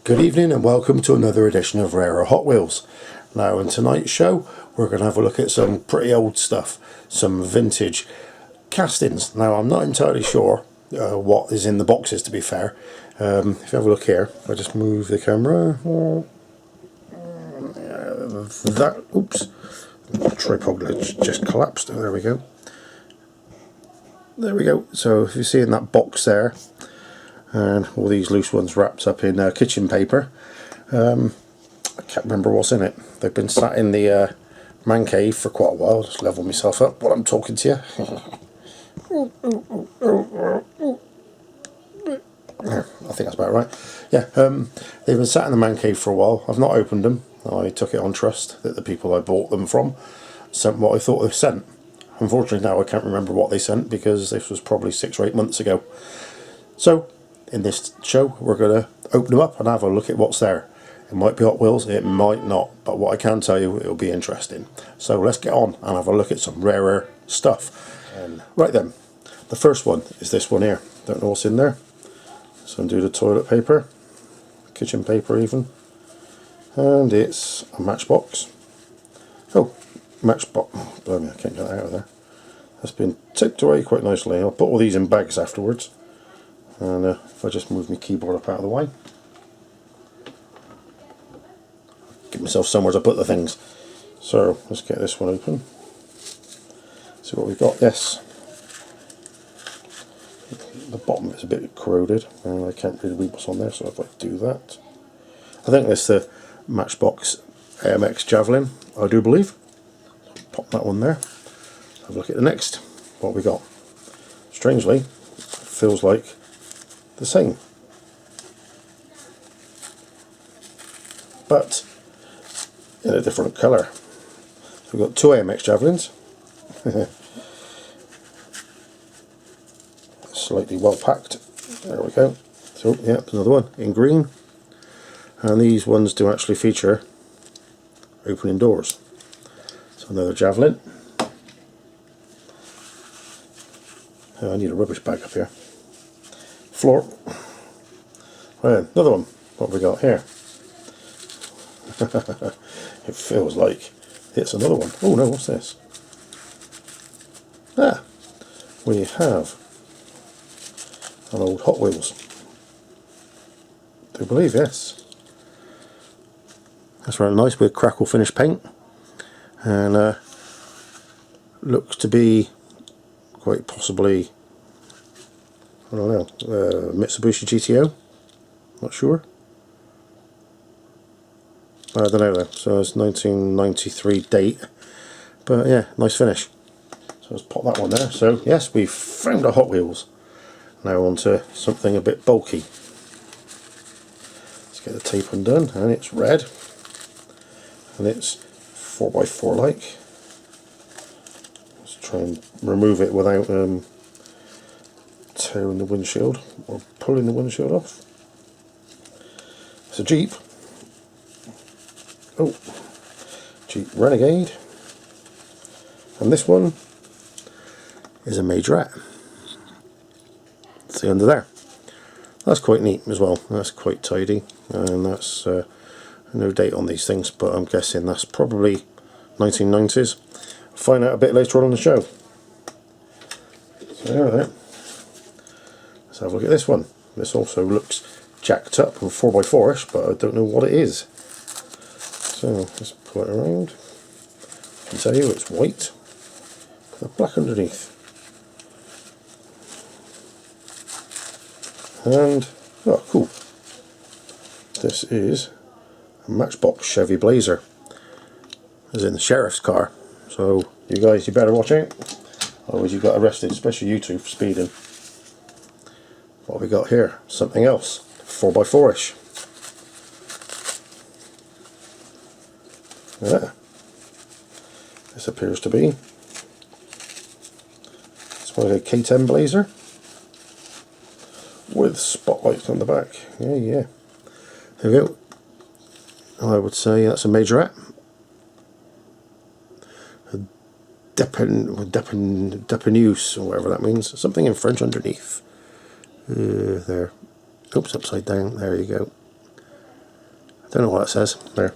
Good evening and welcome to another edition of Rarer Hot Wheels. Now in tonight's show we're going to have a look at some pretty old stuff, some vintage castings. Now I'm not entirely sure what is in the boxes, to be fair. If you have a look here, if I just move the camera, oops, the tripod just collapsed. There we go. There we go. So if you see in that box there, and all these loose ones wrapped up in kitchen paper. I can't remember what's in it. They've been sat in the man cave for quite a while. Just level myself up while I'm talking to you. I think that's about right. Yeah, they've been sat in the man cave for a while. I've not opened them. I took it on trust that the people I bought them from sent what I thought they sent. Unfortunately now I can't remember what they sent because this was probably 6 or 8 months ago. So in this show we're going to open them up and have a look at what's there. It might be Hot Wheels, it might not, but what I can tell you, it'll be interesting. So let's get on and have a look at some rarer stuff. Right then, the first one is this one here. Don't know what's in there. So undo the toilet paper, kitchen paper even, and it's a Matchbox. Oh, Matchbox, blimey, I can't get that out of there. That's been taped away quite nicely. I'll put all these in bags afterwards. And if I just move my keyboard up out of the way, give myself somewhere to put the things. So let's get this one open. See what we've got. Yes, the bottom is a bit corroded and I can't really read what's on there, so if I do that, I think that's the Matchbox AMX Javelin, I do believe. Pop that one there. Have a look at the next. What we got. Strangely, feels like the same, but in a different colour. So we've got two AMX Javelins, slightly well packed. There we go. So yeah, there's another one in green, and these ones do actually feature opening doors. So another Javelin. Oh, I need a rubbish bag up here. Floor. Right, another one. What have we got here? It feels like it's another one. Oh no, what's this? Ah, we have an old Hot Wheels. Do you believe? Yes. That's rather nice with crackle finish paint, and looks to be quite possibly, I don't know, Mitsubishi GTO, not sure. I don't know though, so it's 1993 date, but yeah, nice finish. So let's pop that one there. So yes, we've found a Hot Wheels. Now on to something a bit bulky. Let's get the tape undone, and it's red, and it's 4x4 like. Let's try and remove it without tearing the windshield or pulling the windshield off. It's a Jeep. Oh, Jeep Renegade. And this one is a Majorette. See under there. That's quite neat as well. That's quite tidy, and that's no date on these things, but I'm guessing that's probably 1990s. I'll find out a bit later on the show. So there. Let's have a look at this one. This also looks jacked up and 4x4ish, but I don't know what it is. So let's pull it around. I can tell you it's white with a black underneath. And, oh cool, this is a Matchbox Chevy Blazer, as in the sheriff's car. So you guys, you better watch out, otherwise you got arrested, especially you two, for speeding. What have we got here? Something else, 4x4ish. Yeah, this appears to be, it's like a K10 Blazer with spotlights on the back. Yeah. There we go. I would say that's a Majorette. A Depenuse, or whatever that means. Something in French underneath. There. Oops, upside down. There you go. Don't know what that says there.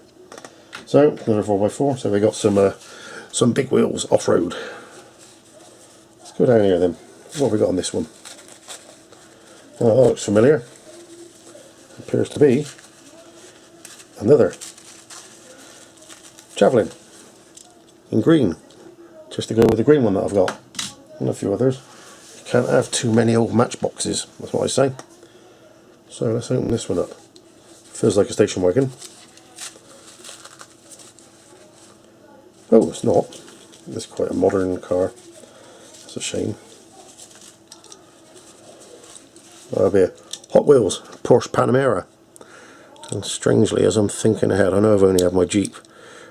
So another 4x4. So we got some big wheels off-road. Let's go down here then. What have we got on this one? Oh, that looks familiar. Appears to be another Javelin in green, just to go with the green one that I've got, and a few others. You can't have too many old Matchboxes, that's what I say. So let's open this one up. Feels like a station wagon. Oh, it's not. It's quite a modern car. That's a shame. That'll be a Hot Wheels Porsche Panamera. And strangely, as I'm thinking ahead, I know I've only had my Jeep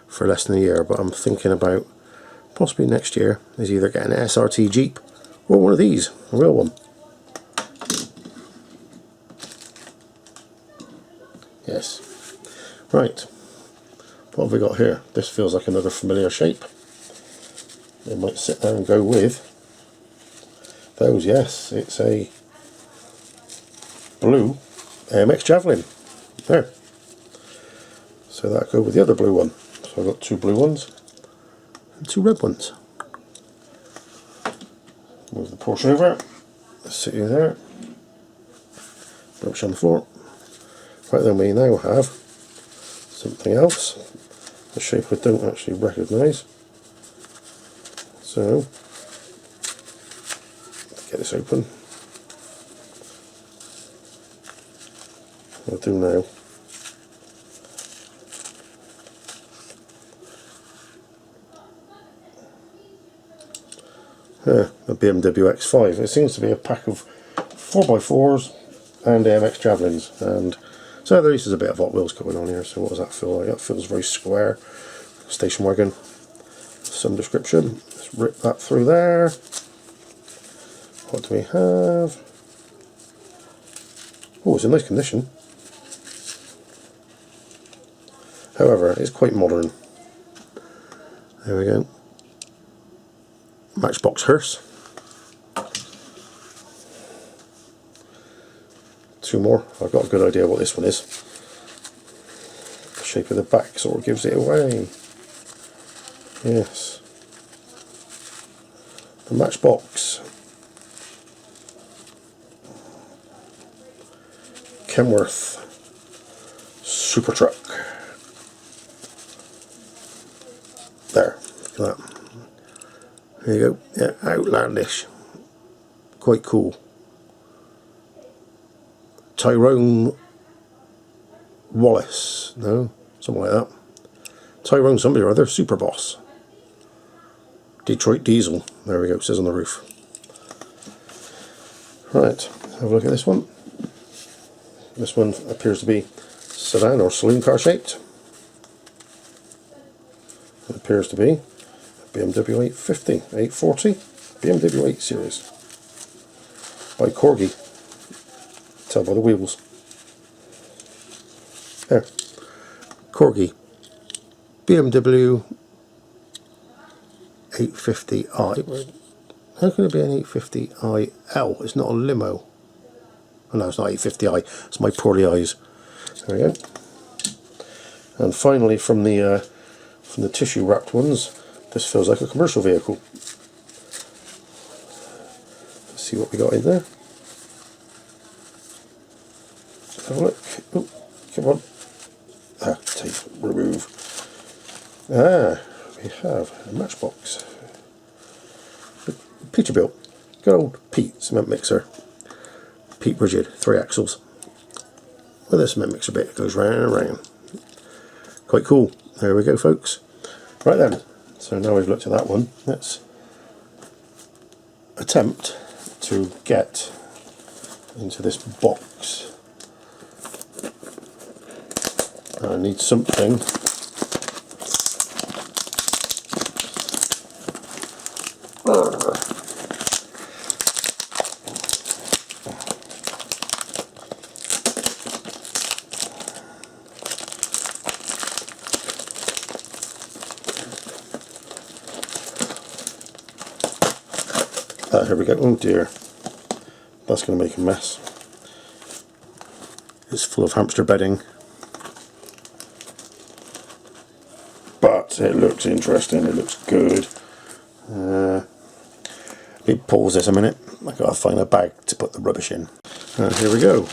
for less than a year, but I'm thinking about possibly next year is either getting an SRT Jeep or one of these, a real one. Yes. Right. What have we got here? This feels like another familiar shape. It might sit there and go with those. Yes, it's a blue AMX Javelin. There. So that'll go with the other blue one. So I've got two blue ones and two red ones. Move the Porsche over. Sitting there. Rubbish on the floor. Right, then we now have something else. A shape I don't actually recognise. So, let's get this open. I'll do now. A BMW X5. It seems to be a pack of 4x4s and AMX Javelins, and so there is a bit of Hot Wheels going on here. So what does that feel like? That feels very square. Station wagon. Some description. Let's rip that through there. What do we have? Oh, it's in nice condition. However, it's quite modern. There we go. Matchbox hearse. Two more. I've got a good idea what this one is. The shape of the back sort of gives it away. Yes. The Matchbox. Kenworth Super Truck. There. Look at that. There you go. Yeah, outlandish. Quite cool. Tyrone Wallace. No? Something like that. Tyrone somebody or other. Super Boss. Detroit Diesel. There we go. It says on the roof. Right. Have a look at this one. This one appears to be sedan or saloon car shaped. It appears to be BMW 850, 840, BMW 8 Series by Corgi. Tell by the wheels. There. Corgi. BMW 850i. How can it be an 850iL? It's not a limo. Oh no, it's not 850i. It's my poorly eyes. There we go. And finally, from the tissue wrapped ones, this feels like a commercial vehicle. Let's see what we got in there. Let's have a look. Oh, come on. Tape, remove. We have a Matchbox. Peterbilt. Good old Pete cement mixer. Pete Rigid, 3 axles. With a cement mixer bit, it goes round and round. Quite cool. There we go, folks. Right then. So now we've looked at that one, let's attempt to get into this box. I need something. Here we go. Oh dear, that's going to make a mess. It's full of hamster bedding. but it looks interesting, it looks good. Big pause this a minute, I've got to find a bag to put the rubbish in. Here we go.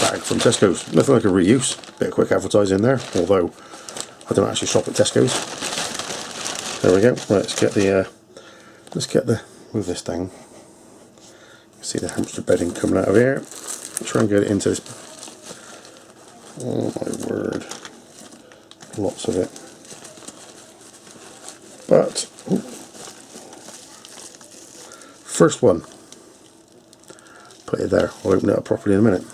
Bag from Tesco's. Nothing like a reuse. Bit of quick advertising there, although I don't actually shop at Tesco's. There we go. Right, let's get the move this down. See the hamster bedding coming out of here. Try and get it into this. Oh my word. Lots of it. But ooh, first one. Put it there. I'll open it up properly in a minute.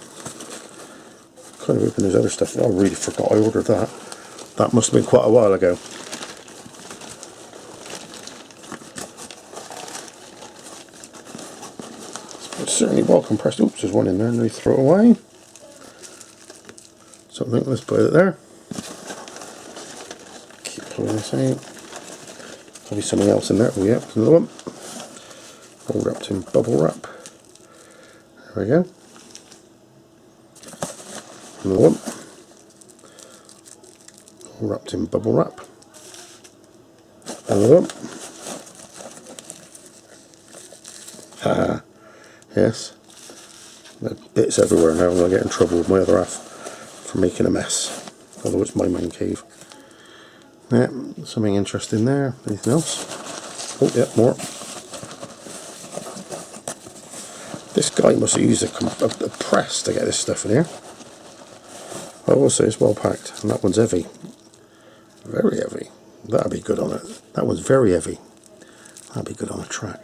Kind of open this other stuff. I really forgot I ordered that. That must have been quite a while ago. It's certainly well compressed. Oops, there's one in there. Let throw it away. Something. Let's put it there. Keep pulling this out. Probably something else in there. Oh yeah, there's another one. All wrapped in bubble wrap. There we go. Another one. All wrapped in bubble wrap. Another one. Haha. Yes. There are bits everywhere now. I'm going to get in trouble with my other half for making a mess. Although it's my man cave. Yeah, something interesting there. Anything else? Oh, yeah, more. This guy must have used a press to get this stuff in here. I will say it's well packed, and that one's heavy. Very heavy. That'd be good on it. That one's very heavy. That'd be good on a track.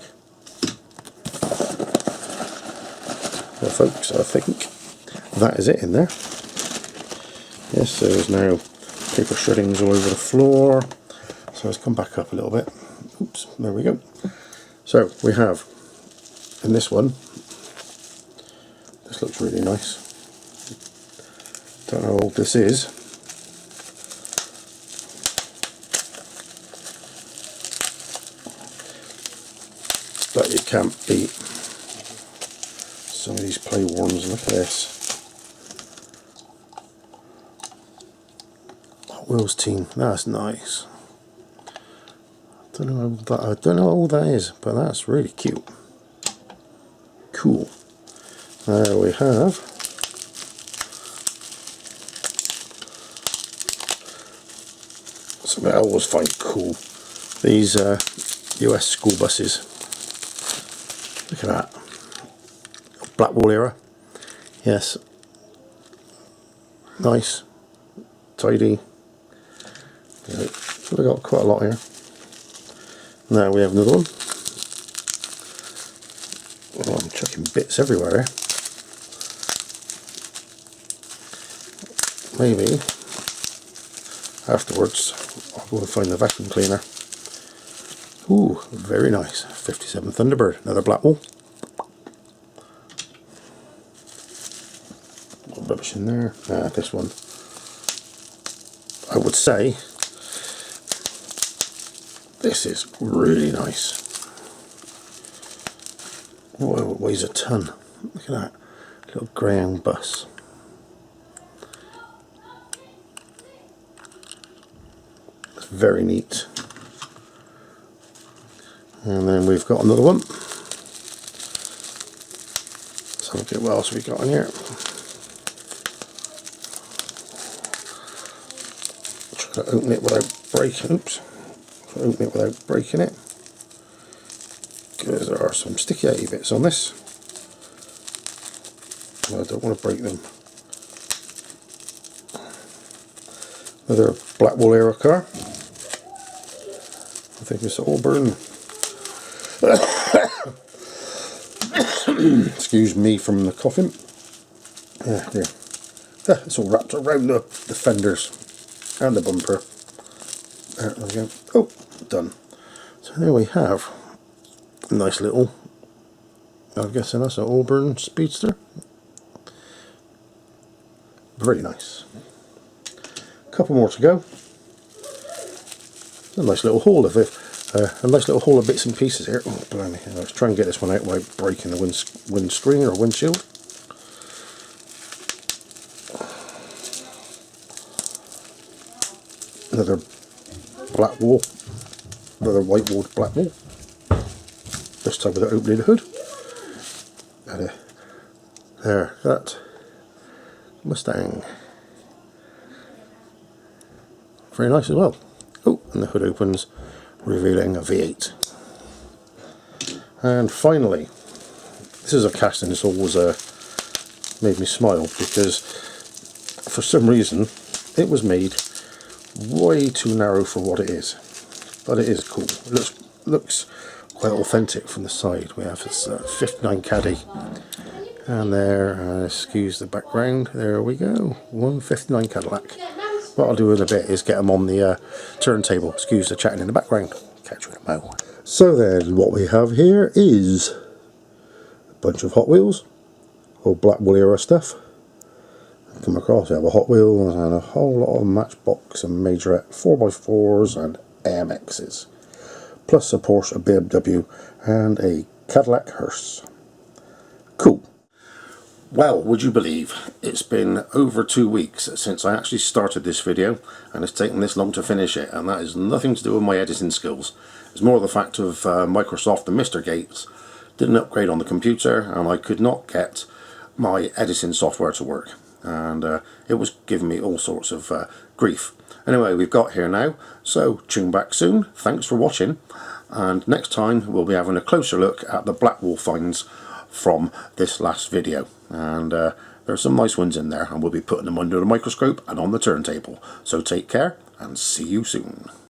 Well, folks, I think that is it in there. Yes, there's now paper shreddings all over the floor. So let's come back up a little bit. Oops, there we go. So we have in this one. This looks really nice. Don't know how old this is. But you can't beat some of these play ones. Look at this. Hot Wheels team. That's nice. I don't know how old that is, but that's really cute. Cool. There we have something I always find cool. These US school buses. Look at that. Blackwall era. Yes. Nice. Tidy. So we've got quite a lot here. Now we have another one. Oh, I'm chucking bits everywhere. Maybe afterwards I'll go and find the vacuum cleaner. Ooh, very nice. 57 Thunderbird, another Blackwall. Rubbish in there. This one, I would say, this is really nice. Whoa, it weighs a ton. Look at that little Greyhound bus. It's very neat. And then we've got another one. Let's look at what else we got in here. Try to open it without breaking. Oops. Open it without breaking it. Because there are some sticky bits on this. I don't want to break them. Another Blackwall era car. I think it's Auburn. Excuse me from the coughing. Yeah, there. It's all wrapped around the fenders and the bumper. There we go. Oh, done. So there we have a nice little, I'm guessing that's an Auburn Speedster. Very nice. A couple more to go. A nice little haul of it. A nice little haul of bits and pieces here. Oh, blimey. Let's try and get this one out without breaking the windscreen or windshield. Another black wall, another white walled black wall. This time without opening the hood. And there, that Mustang. Very nice as well. Oh, and the hood opens, revealing a V8. And finally, this is a casting that's always made me smile, because for some reason it was made way too narrow for what it is. But it is cool. It looks quite authentic from the side. We have this 59 Caddy. And there, excuse the background, there we go, 159 Cadillac. What I'll do in a bit is get them on the turntable, excuse the chatting in the background, catch you in a mo. So then, what we have here is a bunch of Hot Wheels, old Black Wool era stuff. Come across, we have a Hot Wheels and a whole lot of Matchbox and Majorette 4x4s and AMXs, plus a Porsche, a BMW and a Cadillac hearse. Cool. Well, would you believe it's been over 2 weeks since I actually started this video, and it's taken this long to finish it, and that is nothing to do with my editing skills. It's more the fact of Microsoft and Mr. Gates did an upgrade on the computer and I could not get my editing software to work, and it was giving me all sorts of grief. Anyway, we've got here now, so tune back soon. Thanks for watching, and next time we'll be having a closer look at the Blackwall finds from this last video, and there's some nice ones in there, and we'll be putting them under the microscope and on the turntable. So take care and see you soon.